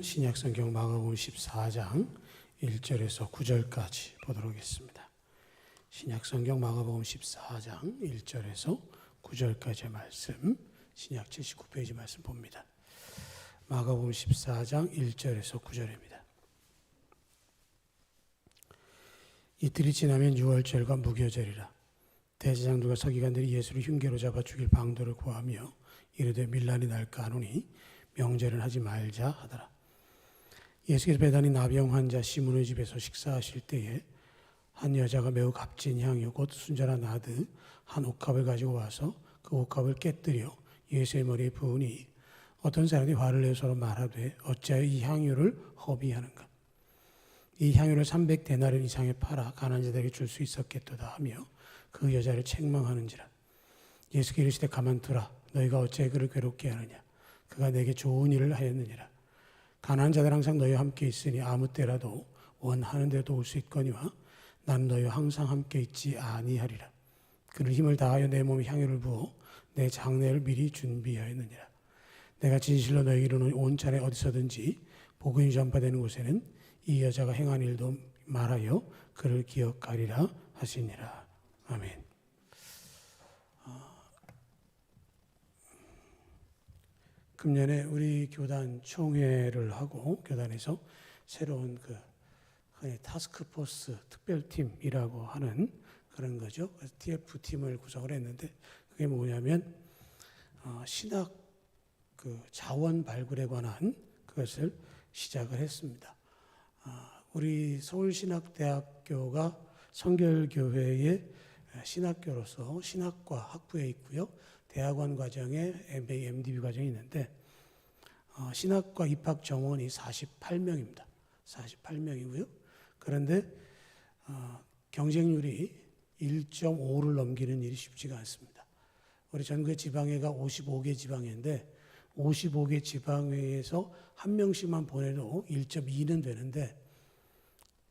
신약성경 마가복음 14장 1절에서 9절까지 보도록 하겠습니다. 신약성경 마가복음 14장 1절에서 9절까지의 말씀, 신약 79페이지 말씀 봅니다. 마가복음 14장 1절에서 9절입니다. 이틀이 지나면 유월절과 무교절이라. 대제사장들과 서기관들이 예수를 흉계로 잡아 죽일 방도를 구하며 이르되 밀란이 날까 하노니 명절은 하지 말자 하더라. 예수께서 베다니 나병 환자 시몬의 집에서 식사하실 때에 한 여자가 매우 값진 향유 곧 순전한 나드 한 옥합을 가지고 와서 그 옥합을 깨뜨려 예수의 머리에 부으니 어떤 사람이 화를 내어 서로 말하되 어찌하여 이 향유를 허비하는가. 이 향유를 300데나리온 이상에 팔아 가난한 자들에게 줄 수 있었겠도다 하며 그 여자를 책망하는지라. 예수께서 이르시되 가만두라. 너희가 어찌하여 그를 괴롭게 하느냐. 그가 내게 좋은 일을 하였느니라. 가난한 자들 항상 너희와 함께 있으니 아무 때라도 원하는 데도 올 수 있거니와 난 너희와 항상 함께 있지 아니하리라. 그를 힘을 다하여 내 몸에 향유를 부어 내 장례를 미리 준비하였느니라. 내가 진실로 너희에게 이르노니 온 차례 어디서든지 복음이 전파되는 곳에는 이 여자가 행한 일도 말하여 그를 기억하리라 하시니라. 아멘. 금년에 우리 교단 총회를 하고 교단에서 새로운 타스크포스 특별팀이라고 하는 그런 거죠. 그래서 TF팀을 구성을 했는데 그게 뭐냐면 신학 자원 발굴에 관한 그것을 시작을 했습니다. 우리 서울신학대학교가 성결교회의 신학교로서 신학과 학부에 있고요. 대학원 과정에 MA, MDB 과정이 있는데 신학과 입학 정원이 48명입니다. 48명이고요. 그런데 경쟁률이 1.5를 넘기는 일이 쉽지가 않습니다. 우리 전국의 지방회가 55개 지방회인데 55개 지방회에서 한 명씩만 보내도 1.2는 되는데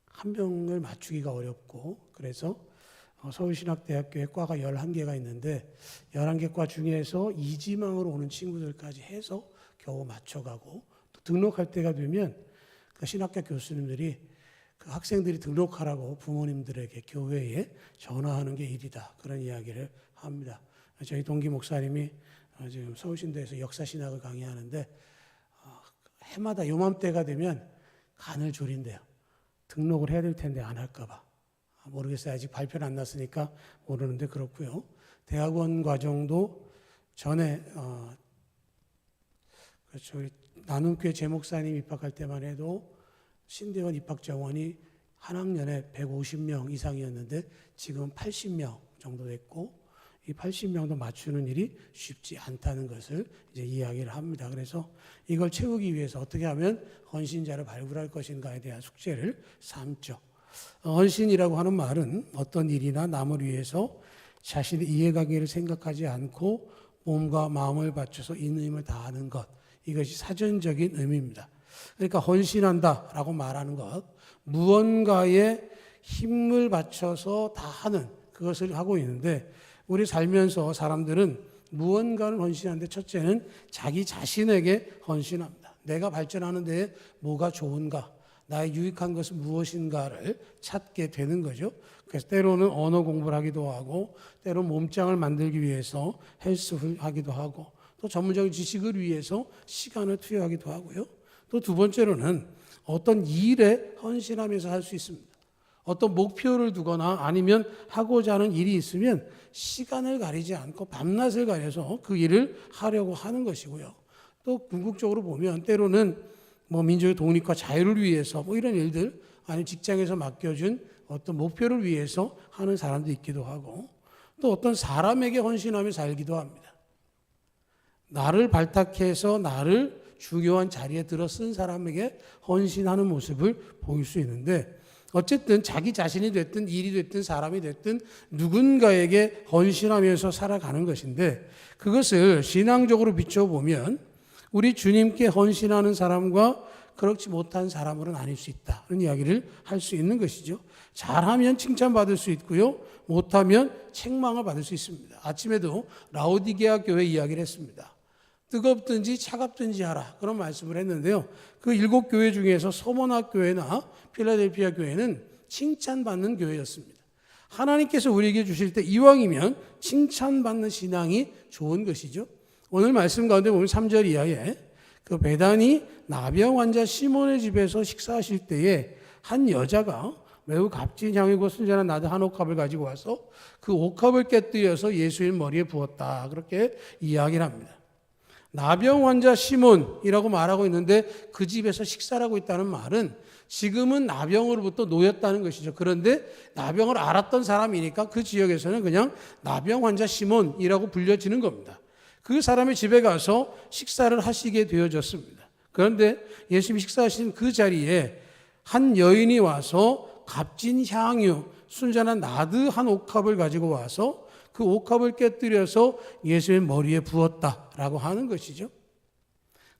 한 명을 맞추기가 어렵고 그래서 서울신학대학교에 과가 11개가 있는데 11개 과 중에서 이지망으로 오는 친구들까지 해서 겨우 맞춰가고 또 등록할 때가 되면 그 신학교 교수님들이 그 학생들이 등록하라고 부모님들에게 교회에 전화하는 게 일이다. 그런 이야기를 합니다. 저희 동기 목사님이 지금 서울신대에서 역사신학을 강의하는데 해마다 요맘때가 되면 간을 졸인대요. 등록을 해야 될 텐데 안 할까 봐. 모르겠어요. 아직 발표는 안 났으니까 모르는데 그렇고요. 대학원 과정도 전에 그렇죠. 나눔교회 제 목사님 입학할 때만 해도 신대원 입학 정원이 한 학년에 150명 이상이었는데 지금 80명 정도 됐고 이 80명도 맞추는 일이 쉽지 않다는 것을 이제 이야기를 합니다. 그래서 이걸 채우기 위해서 어떻게 하면 헌신자를 발굴할 것인가에 대한 숙제를 삼죠. 헌신이라고 하는 말은 어떤 일이나 남을 위해서 자신의 이해관계를 생각하지 않고 몸과 마음을 바쳐서 있는 힘을 다하는 것. 이것이 사전적인 의미입니다. 그러니까 헌신한다라고 말하는 것, 무언가에 힘을 바쳐서 다하는 그것을 하고 있는데 우리 살면서 사람들은 무언가를 헌신하는데 첫째는 자기 자신에게 헌신합니다. 내가 발전하는 데에 뭐가 좋은가? 나의 유익한 것은 무엇인가를 찾게 되는 거죠. 그래서 때로는 언어 공부를 하기도 하고 때로는 몸짱을 만들기 위해서 헬스를 하기도 하고 또 전문적인 지식을 위해서 시간을 투여하기도 하고요. 또 두 번째로는 어떤 일에 헌신하면서 할 수 있습니다. 어떤 목표를 두거나 아니면 하고자 하는 일이 있으면 시간을 가리지 않고 밤낮을 가려서 그 일을 하려고 하는 것이고요. 또 궁극적으로 보면 때로는 민족의 독립과 자유를 위해서 이런 일들 아니면 직장에서 맡겨준 어떤 목표를 위해서 하는 사람도 있기도 하고 또 어떤 사람에게 헌신하며 살기도 합니다. 나를 발탁해서 나를 중요한 자리에 들어 쓴 사람에게 헌신하는 모습을 보일 수 있는데 어쨌든 자기 자신이 됐든 일이 됐든 사람이 됐든 누군가에게 헌신하면서 살아가는 것인데 그것을 신앙적으로 비춰보면 우리 주님께 헌신하는 사람과 그렇지 못한 사람으로 나뉠 수 있다. 그런 이야기를 할 수 있는 것이죠. 잘하면 칭찬받을 수 있고요. 못하면 책망을 받을 수 있습니다. 아침에도 라오디게아 교회 이야기를 했습니다. 뜨겁든지 차갑든지 하라. 그런 말씀을 했는데요. 그 7교회 중에서 서머나 교회나 필라델피아 교회는 칭찬받는 교회였습니다. 하나님께서 우리에게 주실 때 이왕이면 칭찬받는 신앙이 좋은 것이죠. 오늘 말씀 가운데 보면 3절 이하에 그 베다니 나병 환자 시몬의 집에서 식사하실 때에 한 여자가 매우 값진 향이고 순전한 나드 한 옥합을 가지고 와서 그 옥합을 깨뜨려서 예수님 머리에 부었다. 그렇게 이야기를 합니다. 나병 환자 시몬이라고 말하고 있는데 그 집에서 식사를 하고 있다는 말은 지금은 나병으로부터 놓였다는 것이죠. 그런데 나병을 알았던 사람이니까 그 지역에서는 그냥 나병 환자 시몬이라고 불려지는 겁니다. 그 사람의 집에 가서 식사를 하시게 되어졌습니다. 그런데 예수님이 식사하신 그 자리에 한 여인이 와서 값진 향유, 순전한 나드 한 옥합을 가지고 와서 그 옥합을 깨뜨려서 예수님 머리에 부었다라고 하는 것이죠.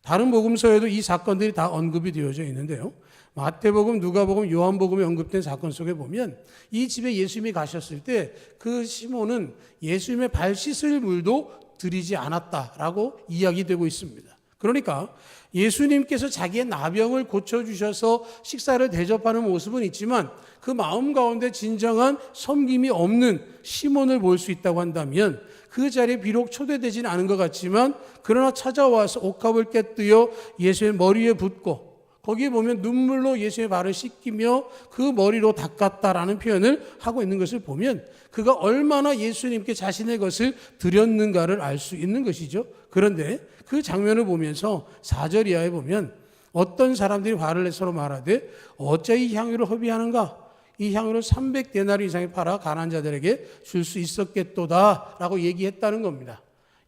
다른 복음서에도 이 사건들이 다 언급이 되어져 있는데요. 마태복음, 누가복음, 요한복음에 언급된 사건 속에 보면 이 집에 예수님이 가셨을 때 그 시몬은 예수님의 발 씻을 물도 드리지 않았다라고 이야기되고 있습니다. 그러니까 예수님께서 자기의 나병을 고쳐주셔서 식사를 대접하는 모습은 있지만 그 마음 가운데 진정한 섬김이 없는 시몬을 볼 수 있다고 한다면 그 자리에 비록 초대되지는 않은 것 같지만 그러나 찾아와서 옥합을 깨뜨려 예수의 머리에 붓고 거기에 보면 눈물로 예수의 발을 씻기며 그 머리로 닦았다라는 표현을 하고 있는 것을 보면 그가 얼마나 예수님께 자신의 것을 드렸는가를 알 수 있는 것이죠. 그런데 그 장면을 보면서 4절 이하에 보면 어떤 사람들이 화를 내 서로 말하되 어째 이 향유를 허비하는가? 이 향유를 300데나리 이상에 팔아 가난한 자들에게 줄 수 있었겠도다 라고 얘기했다는 겁니다.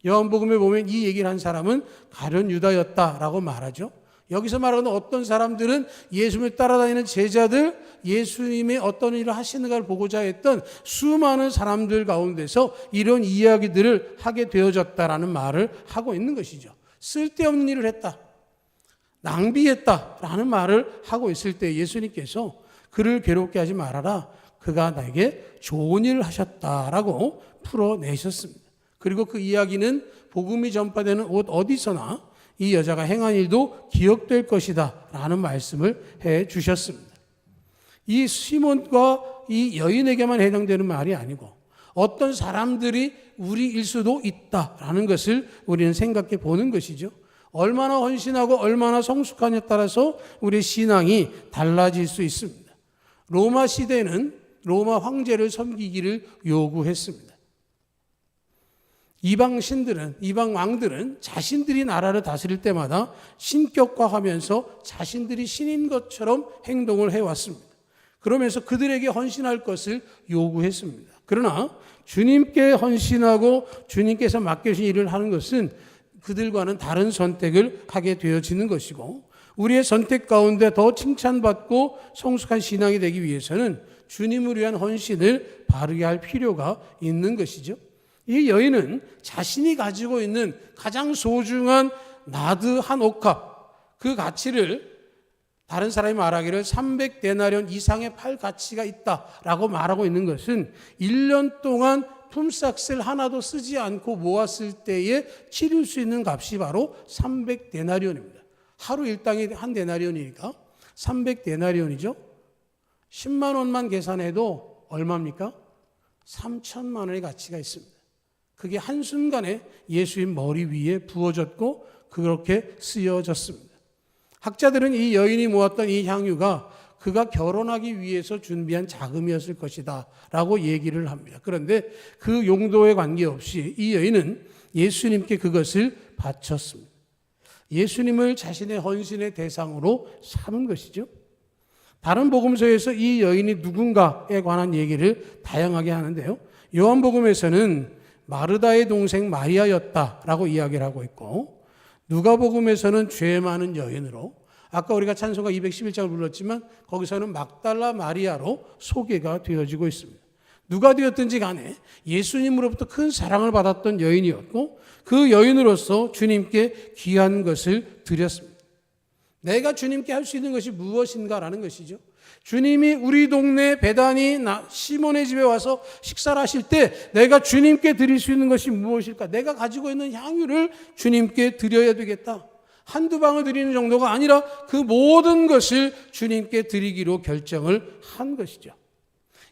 요한복음에 보면 이 얘기를 한 사람은 가룟 유다였다라고 말하죠. 여기서 말하는 어떤 사람들은 예수님을 따라다니는 제자들, 예수님의 어떤 일을 하시는가를 보고자 했던 수많은 사람들 가운데서 이런 이야기들을 하게 되어졌다라는 말을 하고 있는 것이죠. 쓸데없는 일을 했다, 낭비했다라는 말을 하고 있을 때 예수님께서 그를 괴롭게 하지 말아라. 그가 나에게 좋은 일을 하셨다라고 풀어내셨습니다. 그리고 그 이야기는 복음이 전파되는 곳 어디서나 이 여자가 행한 일도 기억될 것이다 라는 말씀을 해 주셨습니다. 이 시몬과 이 여인에게만 해당되는 말이 아니고 어떤 사람들이 우리일 수도 있다라는 것을 우리는 생각해 보는 것이죠. 얼마나 헌신하고 얼마나 성숙하냐에 따라서 우리의 신앙이 달라질 수 있습니다. 로마 시대는 로마 황제를 섬기기를 요구했습니다. 이방 신들은, 이방 왕들은 자신들이 나라를 다스릴 때마다 신격화하면서 자신들이 신인 것처럼 행동을 해왔습니다. 그러면서 그들에게 헌신할 것을 요구했습니다. 그러나 주님께 헌신하고 주님께서 맡겨주신 일을 하는 것은 그들과는 다른 선택을 하게 되어지는 것이고 우리의 선택 가운데 더 칭찬받고 성숙한 신앙이 되기 위해서는 주님을 위한 헌신을 바르게 할 필요가 있는 것이죠. 이 여인은 자신이 가지고 있는 가장 소중한 나드 한 옥합, 그 가치를 다른 사람이 말하기를 300데나리온 이상의 팔 가치가 있다라고 말하고 있는 것은 1년 동안 품삯을 하나도 쓰지 않고 모았을 때에 치를 수 있는 값이 바로 300데나리온입니다. 하루 일당이 한 데나리온이니까 300데나리온이죠. 10만 원만 계산해도 얼마입니까? 3천만 원의 가치가 있습니다. 그게 한순간에 예수님 머리 위에 부어졌고 그렇게 쓰여졌습니다. 학자들은 이 여인이 모았던 이 향유가 그가 결혼하기 위해서 준비한 자금이었을 것이다 라고 얘기를 합니다. 그런데 그 용도에 관계없이 이 여인은 예수님께 그것을 바쳤습니다. 예수님을 자신의 헌신의 대상으로 삼은 것이죠. 다른 복음서에서 이 여인이 누군가에 관한 얘기를 다양하게 하는데요. 요한복음에서는 마르다의 동생 마리아였다라고 이야기를 하고 있고 누가복음에서는 죄 많은 여인으로 아까 우리가 찬송가 211장을 불렀지만 거기서는 막달라 마리아로 소개가 되어지고 있습니다. 누가 되었든지 간에 예수님으로부터 큰 사랑을 받았던 여인이었고 그 여인으로서 주님께 귀한 것을 드렸습니다. 내가 주님께 할 수 있는 것이 무엇인가라는 것이죠. 주님이 우리 동네 베다니 시몬의 집에 와서 식사를 하실 때 내가 주님께 드릴 수 있는 것이 무엇일까? 내가 가지고 있는 향유를 주님께 드려야 되겠다. 한두 방울 드리는 정도가 아니라 그 모든 것을 주님께 드리기로 결정을 한 것이죠.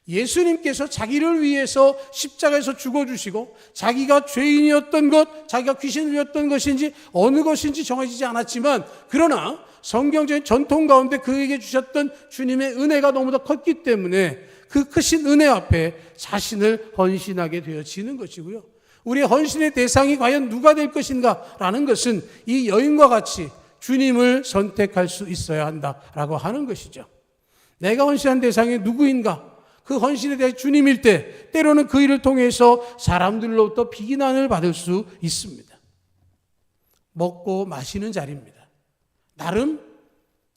예수님께서 자기를 위해서 십자가에서 죽어주시고 자기가 죄인이었던 것, 자기가 귀신을 들렸던 것인지 어느 것인지 정해지지 않았지만, 그러나 성경적인 전통 가운데 그에게 주셨던 주님의 은혜가 너무나 컸기 때문에 그 크신 은혜 앞에 자신을 헌신하게 되어지는 것이고요. 우리의 헌신의 대상이 과연 누가 될 것인가라는 것은 이 여인과 같이 주님을 선택할 수 있어야 한다라고 하는 것이죠. 내가 헌신한 대상이 누구인가? 그 헌신에 대해 주님일 때 때로는 그 일을 통해서 사람들로부터 비난을 받을 수 있습니다. 먹고 마시는 자리입니다. 나름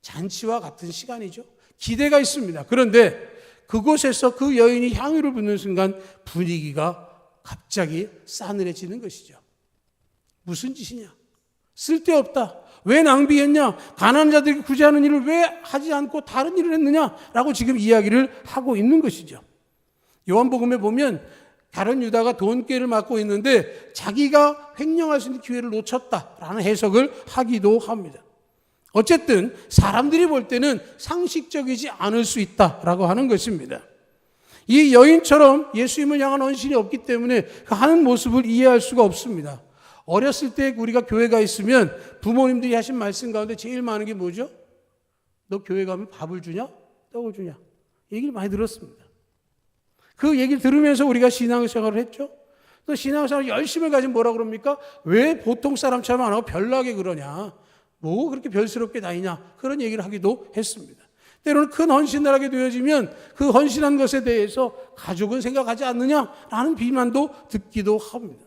잔치와 같은 시간이죠. 기대가 있습니다. 그런데 그곳에서 그 여인이 향유를 붓는 순간 분위기가 갑자기 싸늘해지는 것이죠. 무슨 짓이냐? 쓸데없다. 왜 낭비했냐? 가난한 자들이 구제하는 일을 왜 하지 않고 다른 일을 했느냐라고 지금 이야기를 하고 있는 것이죠. 요한복음에 보면 다른 유다가 돈꾀를 맡고 있는데 자기가 횡령할 수 있는 기회를 놓쳤다라는 해석을 하기도 합니다. 어쨌든 사람들이 볼 때는 상식적이지 않을 수 있다라고 하는 것입니다. 이 여인처럼 예수님을 향한 헌신이 없기 때문에 그 하는 모습을 이해할 수가 없습니다. 어렸을 때 우리가 교회가 있으면 부모님들이 하신 말씀 가운데 제일 많은 게 뭐죠? 너 교회 가면 밥을 주냐? 떡을 주냐? 얘기를 많이 들었습니다. 그 얘기를 들으면서 우리가 신앙생활을 했죠. 또 신앙생활 열심을 가지면 뭐라 그럽니까? 왜 보통 사람처럼 안 하고 별나게 그러냐? 뭐 그렇게 별스럽게 다니냐? 그런 얘기를 하기도 했습니다. 때로는 큰 헌신을 하게 되어지면 그 헌신한 것에 대해서 가족은 생각하지 않느냐라는 비난도 듣기도 합니다.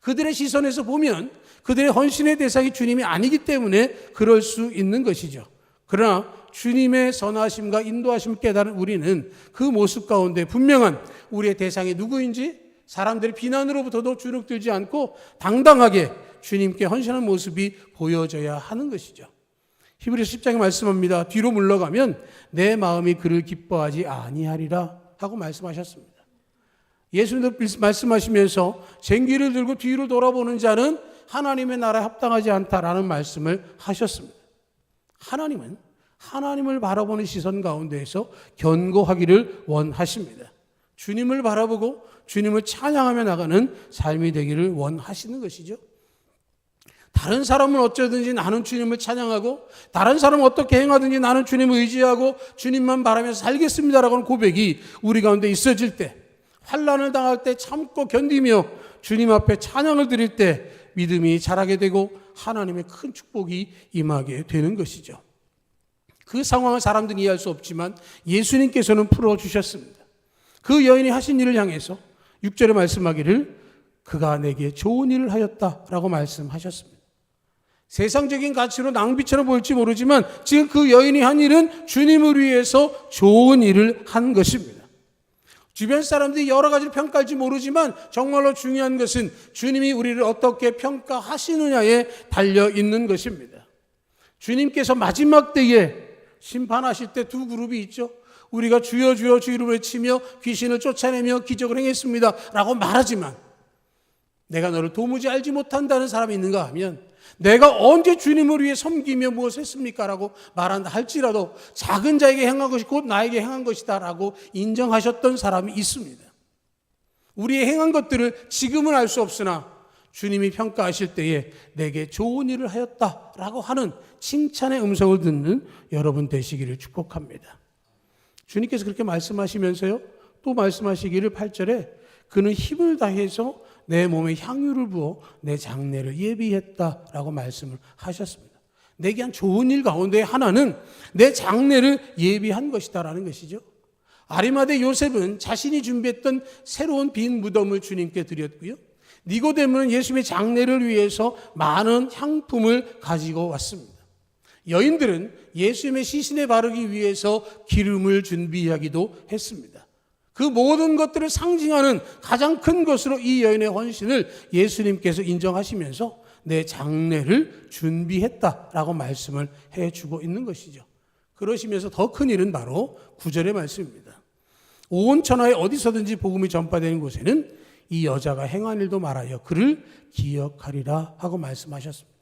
그들의 시선에서 보면 그들의 헌신의 대상이 주님이 아니기 때문에 그럴 수 있는 것이죠. 그러나 주님의 선하심과 인도하심을 깨달은 우리는 그 모습 가운데 분명한 우리의 대상이 누구인지 사람들의 비난으로부터도 주눅들지 않고 당당하게 주님께 헌신하는 모습이 보여져야 하는 것이죠. 히브리서 10장에 말씀합니다. 뒤로 물러가면 내 마음이 그를 기뻐하지 아니하리라 하고 말씀하셨습니다. 예수님도 말씀하시면서 쟁기를 들고 뒤로 돌아보는 자는 하나님의 나라에 합당하지 않다라는 말씀을 하셨습니다. 하나님은 하나님을 바라보는 시선 가운데에서 견고하기를 원하십니다. 주님을 바라보고 주님을 찬양하며 나가는 삶이 되기를 원하시는 것이죠. 다른 사람은 어쩌든지 나는 주님을 찬양하고 다른 사람은 어떻게 행하든지 나는 주님을 의지하고 주님만 바라면서 살겠습니다라고 하는 고백이 우리 가운데 있어질 때, 환난을 당할 때 참고 견디며 주님 앞에 찬양을 드릴 때 믿음이 자라게 되고 하나님의 큰 축복이 임하게 되는 것이죠. 그 상황을 사람들은 이해할 수 없지만 예수님께서는 풀어주셨습니다. 그 여인이 하신 일을 향해서 6절에 말씀하기를 그가 내게 좋은 일을 하였다라고 말씀하셨습니다. 세상적인 가치로 낭비처럼 보일지 모르지만 지금 그 여인이 한 일은 주님을 위해서 좋은 일을 한 것입니다. 주변 사람들이 여러 가지로 평가할지 모르지만 정말로 중요한 것은 주님이 우리를 어떻게 평가하시느냐에 달려 있는 것입니다. 주님께서 마지막 때에 심판하실 때 두 그룹이 있죠. 우리가 주여 주여 주 이름을 외치며 귀신을 쫓아내며 기적을 행했습니다 라고 말하지만 내가 너를 도무지 알지 못한다는 사람이 있는가 하면 내가 언제 주님을 위해 섬기며 무엇을 했습니까? 라고 말한다 할지라도 작은 자에게 행한 것이 곧 나에게 행한 것이다 라고 인정하셨던 사람이 있습니다. 우리의 행한 것들을 지금은 알 수 없으나 주님이 평가하실 때에 내게 좋은 일을 하였다 라고 하는 칭찬의 음성을 듣는 여러분 되시기를 축복합니다. 주님께서 그렇게 말씀하시면서요 또 말씀하시기를 8절에 그는 힘을 다해서 내 몸에 향유를 부어 내 장례를 예비했다라고 말씀을 하셨습니다. 내게 한 좋은 일 가운데 하나는 내 장례를 예비한 것이다라는 것이죠. 아리마대 요셉은 자신이 준비했던 새로운 빈 무덤을 주님께 드렸고요. 니고데모는 예수님의 장례를 위해서 많은 향품을 가지고 왔습니다. 여인들은 예수님의 시신에 바르기 위해서 기름을 준비하기도 했습니다. 그 모든 것들을 상징하는 가장 큰 것으로 이 여인의 헌신을 예수님께서 인정하시면서 내 장례를 준비했다라고 말씀을 해주고 있는 것이죠. 그러시면서 더 큰 일은 바로 9절의 말씀입니다. 온 천하에 어디서든지 복음이 전파되는 곳에는 이 여자가 행한 일도 말하여 그를 기억하리라 하고 말씀하셨습니다.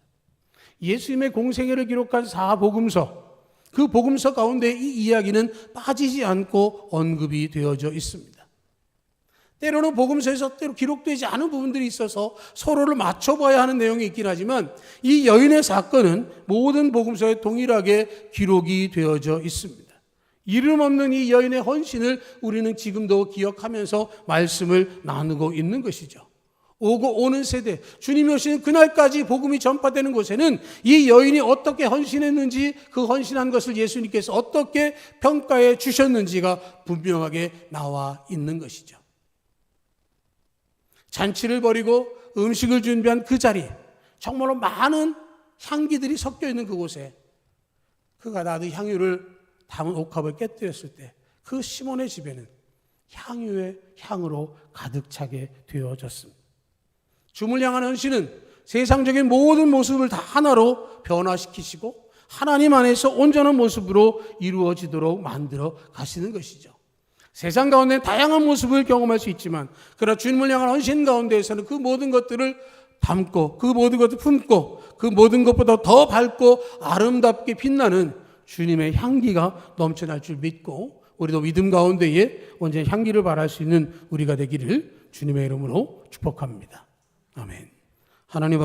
예수님의 공생애를 기록한 4복음서, 그 복음서 가운데 이 이야기는 빠지지 않고 언급이 되어져 있습니다. 때로는 복음서에서 때로 기록되지 않은 부분들이 있어서 서로를 맞춰봐야 하는 내용이 있긴 하지만 이 여인의 사건은 모든 복음서에 동일하게 기록이 되어져 있습니다. 이름 없는 이 여인의 헌신을 우리는 지금도 기억하면서 말씀을 나누고 있는 것이죠. 오고 오는 세대, 주님이 오시는 그날까지 복음이 전파되는 곳에는 이 여인이 어떻게 헌신했는지, 그 헌신한 것을 예수님께서 어떻게 평가해 주셨는지가 분명하게 나와 있는 것이죠. 잔치를 벌이고 음식을 준비한 그 자리에 정말로 많은 향기들이 섞여 있는 그곳에 그가 나도 향유를 담은 옥합을 깨뜨렸을 때 그 시몬의 집에는 향유의 향으로 가득 차게 되어졌습니다. 주님을 향한 헌신은 세상적인 모든 모습을 다 하나로 변화시키시고 하나님 안에서 온전한 모습으로 이루어지도록 만들어 가시는 것이죠. 세상 가운데 다양한 모습을 경험할 수 있지만 그러나 주님을 향한 헌신 가운데에서는 그 모든 것들을 담고 그 모든 것을 품고 그 모든 것보다 더 밝고 아름답게 빛나는 주님의 향기가 넘쳐날 줄 믿고 우리도 믿음 가운데에 언제나 향기를 발할 수 있는 우리가 되기를 주님의 이름으로 축복합니다. 아멘. 하나님